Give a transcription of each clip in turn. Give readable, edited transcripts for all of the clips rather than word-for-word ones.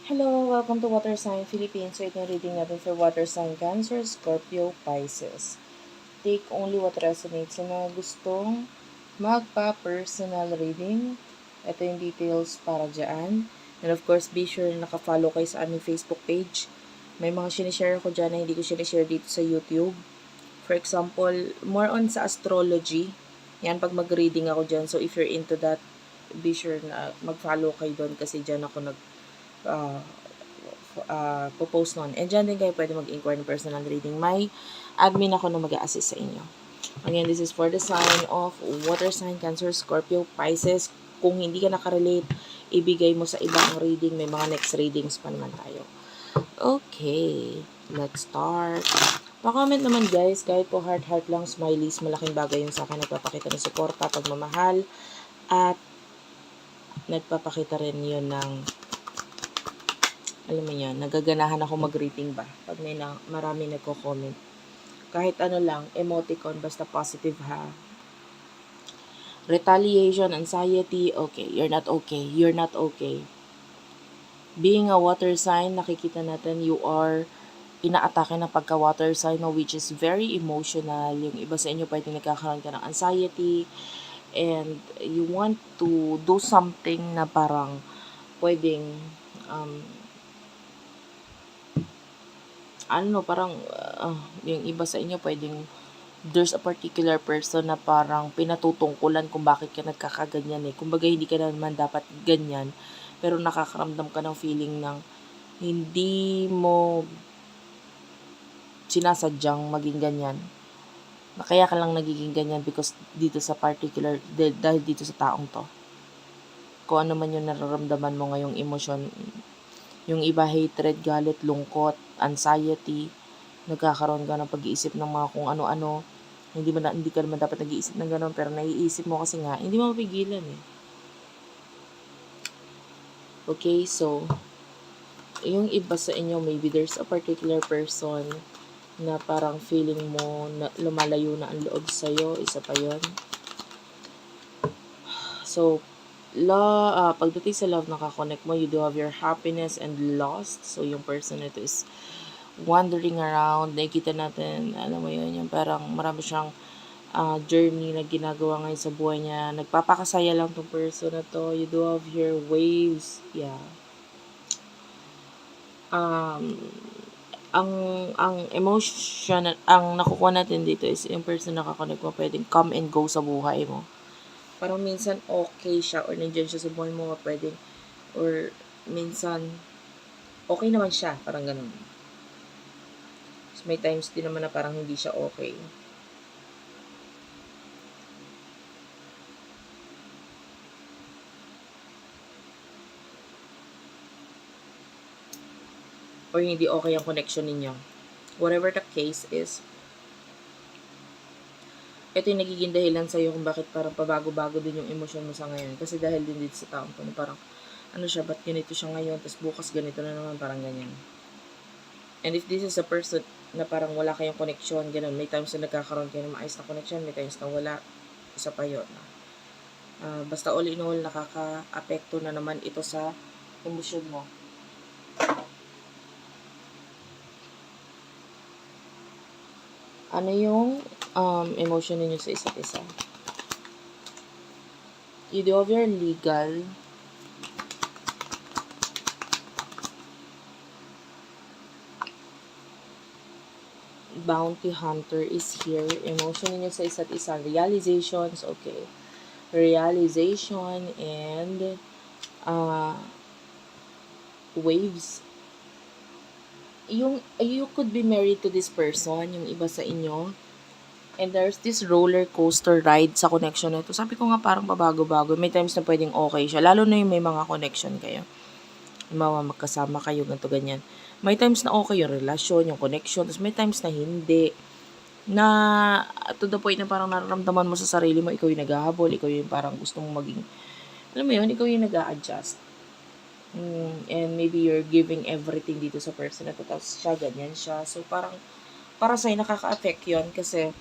Hello, welcome to Water Sign Philippines. So ito yung reading natin for Water Sign Cancer, Scorpio, Pisces. Take only what resonates. Sa mga gustong magpa-personal reading, ito yung details para dyan. And of course, be sure na naka-follow kayo sa aming Facebook page. May mga sinishare ako dyan na hindi ko sinishare dito sa YouTube. For example, more on sa astrology. Yan, pag mag-reading ako dyan. So if you're into that, be sure na mag-follow kayo doon kasi dyan ako uh, po-post nun. And dyan din kayo pwede mag-inquire ng personal reading. May admin ako na mag-a-assist sa inyo. Again, this is for the sign of water sign, Cancer, Scorpio, Pisces. Kung hindi ka nakarelate, ibigay mo sa ibang reading. May mga next readings pa naman tayo. Okay, let's start. Pa-comment naman guys, kahit po heart lang, smileys, malaking bagay yun sa akin. Nagpapakita ng suporta, pagmamahal, at nagpapakita rin yun ng alam mo yan, nagaganahan ako mag-reading ba pag may marami nagko-comment. Kahit ano lang, emoticon, basta positive ha. Retaliation, anxiety, okay, you're not okay, you're not okay. Being a water sign, nakikita natin you are inaatake ng pagka-water sign mo, which is very emotional. Yung iba sa inyo pwedeng nagkakaroon ka ng anxiety and you want to do something na parang pwedeng parang yung iba sa inyo pwedeng there's a particular person na parang pinatutungkulan kung bakit ka nagkakaganyan eh. Kumbaga hindi ka naman dapat ganyan, pero nakakaramdam ka ng feeling ng hindi mo sinasadyang maging ganyan. Kaya ka lang nagiging ganyan because dito sa particular, dahil dito sa taong to. Kung ano man yung nararamdaman mo ngayong emosyon, yung iba hatred, galit, lungkot, anxiety, nagkakaroon ka ng pag-iisip ng mga kung ano-ano. Hindi ka naman dapat nag-iisip ng gano'n, pero naiisip mo kasi nga, hindi mo mapigilan eh. Okay, so, yung iba sa inyo, maybe there's a particular person na parang feeling mo na lumalayo na ang loob sa'yo, isa pa yon. So, pagdating sa love, nakakonect mo, you do have your happiness and lost. So, yung person na ito is wandering around, nakikita natin, alam mo yun, yung parang marami siyang journey na ginagawa ngayon sa buhay niya. Nagpapakasaya lang tong person na to. You do have your waves. Yeah. Ang emotion, ang nakukuha natin dito is yung person na nakakonect mo, pwedeng come and go sa buhay mo. Parang minsan okay siya or nandiyan siya sa buhay mo, pwedeng, or minsan okay naman siya, parang ganun. So, may times din naman na parang hindi siya okay. Or hindi okay ang connection ninyo. Whatever the case is, ito yung nagiging dahilan sa'yo kung bakit parang pabago-bago din yung emosyon mo sa ngayon. Kasi dahil din dito sa taong to, parang, ano siya, ba't ganito siya ngayon, tapos bukas ganito na naman, parang ganyan. And if this is a person na parang wala kayong connection, ganun, may times na nagkakaroon kayo ng maayos na connection, may times na wala, isa pa yun. Basta all in all, nakaka-apekto na naman ito sa emosyon mo. Ano yung emotion ninyo sa isa't isa? You do have your legal, bounty hunter is here. Emotion niyo sa isa't isa. Realizations, okay. Realization and waves. You could be married to this person, yung iba sa inyo. And there's this roller coaster ride sa connection na ito. Sabi ko nga parang babago-bago. May times na pwedeng okay siya. Lalo na yung may mga connection kayo. Magkasama kayo, ganito, ganyan. May times na okay yung relasyon, yung connection. Tapos may times na hindi. Na to the point na parang nararamdaman mo sa sarili mo, ikaw yung naghahabol, ikaw yung parang gusto mong maging, alam mo yun, ikaw yung nag-a-adjust. And maybe you're giving everything dito sa person na to, tapos siya, ganyan siya. So parang, para sa'yo nakaka-affect yun kasi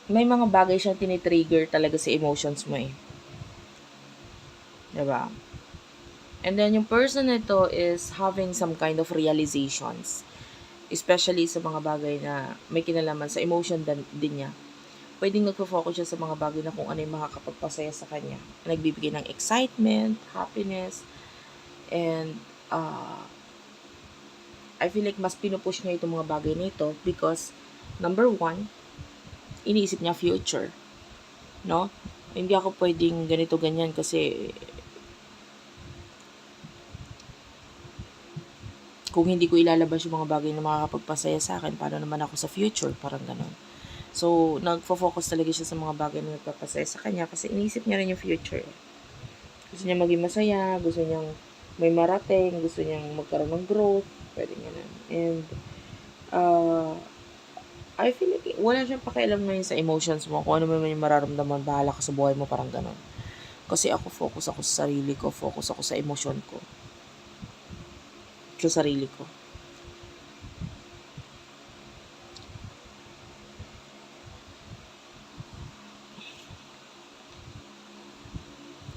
may mga bagay siyang tinitrigger talaga sa emotions mo eh. Diba? And then, yung person nito is having some kind of realizations. Especially sa mga bagay na may kinalaman sa emotion din niya. Pwedeng nagpo-focus siya sa mga bagay na kung ano yung makakapagpasaya sa kanya. Nagbibigay ng excitement, happiness, and I feel like mas pinupush niya itong mga bagay na ito because, number one, iniisip niya future. No? Hindi ako pwedeng ganito ganyan kasi kung hindi ko ilalabas yung mga bagay na makakapagpasaya sa akin, paano naman ako sa future? Parang ganun. So, nagfo-focus talaga siya sa mga bagay na nagpapasaya sa kanya kasi iniisip niya rin yung future. Gusto niya maging masaya, gusto niyang may marating, gusto niyang magkaroon ng growth, pwede ganun. And, I feel like wala siyang pakialam ngayon sa emotions mo. Kung ano man yung mararamdaman, bahala ka sa buhay mo, parang ganun. Kasi ako, focus ako sa sarili ko, focus ako sa emosyon ko. Sa sarili ko.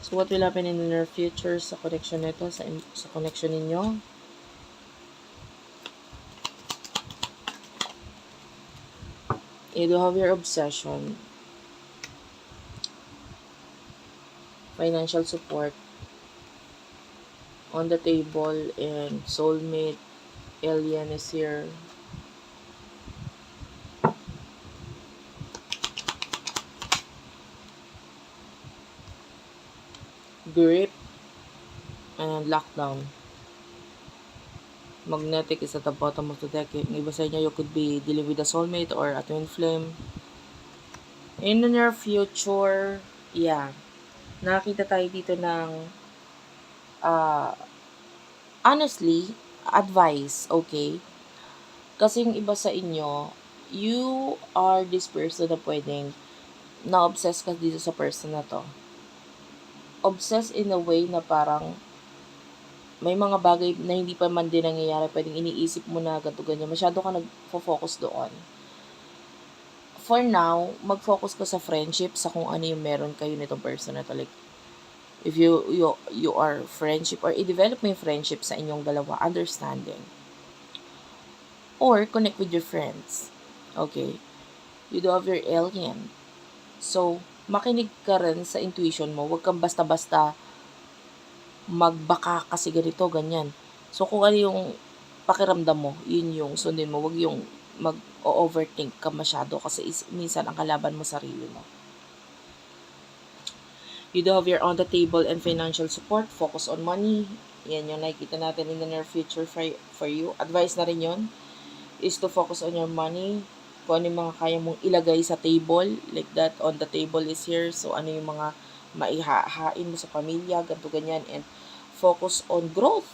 So, what will happen in the near future sa connection nito, sa connection ninyo? You do have your obsession, financial support, on the table, and soulmate, alien is here. Grip, and lockdown. Magnetic is at the bottom of the deck. Yung iba sa inyo, you could be dealing with a soulmate or a twin flame. In the near future, yeah, nakakita tayo dito ng, honestly, advice, okay? Kasi yung iba sa inyo, you are this person na pwedeng na-obsess ka dito sa person na to. Obsessed in a way na parang may mga bagay na hindi pa man din nangyayari, pwedeng iniisip mo na ganito ganyan. Masyado ka nag-focus doon. For now, mag-focus ka sa friendship, sa kung ano yung meron kayo nitong person na to. Like, if you are friendship or i-develop mo yung friendship sa inyong dalawa, understanding. Or connect with your friends. Okay? You do have your alien. So, makinig ka rin sa intuition mo. Huwag kang basta-basta magbaka kasi ganito, ganyan. So, kung ano yung pakiramdam mo, yun yung sundin mo. Huwag yung mag-overthink ka masyado kasi minsan ang kalaban mo sarili mo. You do have your on the table and financial support. Focus on money. Yan yung nakikita natin in the near future for you. Advice na rin yun is to focus on your money. Kung ano yung mga kaya mong ilagay sa table. Like that, on the table is here. So, ano yung mga maihahain mo sa pamilya, ganito, ganyan. And focus on growth.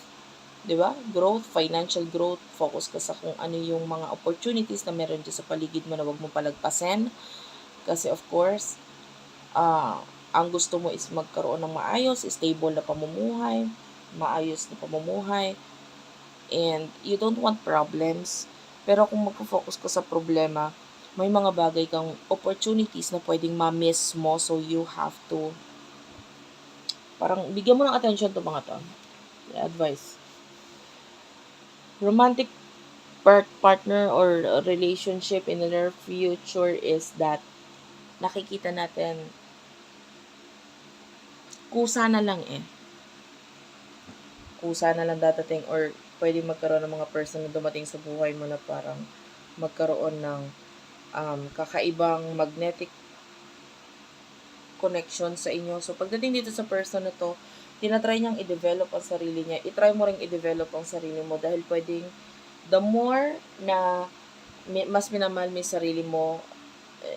Diba? Growth, financial growth. Focus ka sa kung ano yung mga opportunities na meron dyan sa paligid mo na wag mo palagpasin. Kasi of course, ang gusto mo is magkaroon ng maayos, stable na pamumuhay, maayos na pamumuhay, and you don't want problems. Pero kung magpo-focus ka sa problema, may mga bagay kang opportunities na pwedeng ma-miss mo, so you have to parang bigyan mo ng attention to mga to. Advice. Romantic partner or relationship in the near future is that nakikita natin kusa na lang eh. Kusa na lang dadating or pwede magkaroon ng mga person na dumating sa buhay mo na parang magkaroon ng kakaibang magnetic connection sa inyo. So, pagdating dito sa person na to, tinatry niyang i-develop ang sarili niya. I-try mo rin i-develop ang sarili mo dahil pwedeng the more na mas minamahal mo yung sarili mo,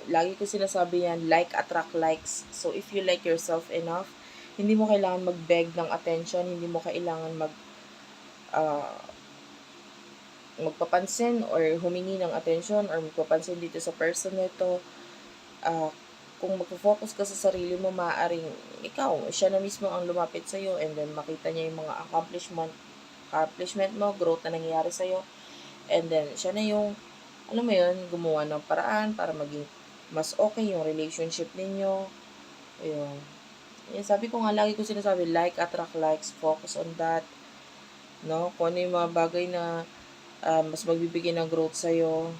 lagi ko sinasabi yan, like attract likes. So, if you like yourself enough, hindi mo kailangan mag-beg ng attention, hindi mo kailangan magpapansin or humingi ng attention or magpapansin dito sa person nito. Kung magpo-focus ka sa sarili mo, maaaring ikaw, siya na mismo ang lumapit sa'yo and then makita niya yung mga accomplishment mo, growth na nangyayari sa'yo. And then, siya na yung, alam mo yun, gumawa ng paraan para maging mas okay yung relationship ninyo. Ayun. Yan, sabi ko nga, lagi ko sinasabi, like, attract likes, focus on that. No? Kung ano yung mga bagay na mas magbibigay ng growth sa'yo,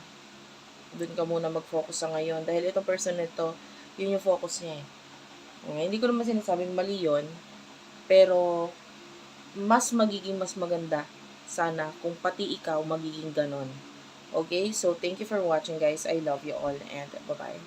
dun ka muna mag-focus sa ngayon. Dahil itong person na ito, yun yung focus niya eh. Okay? Hindi ko naman sinasabing mali yun, pero mas maganda sana kung pati ikaw magiging ganon. Okay? So, thank you for watching guys. I love you all and bye-bye.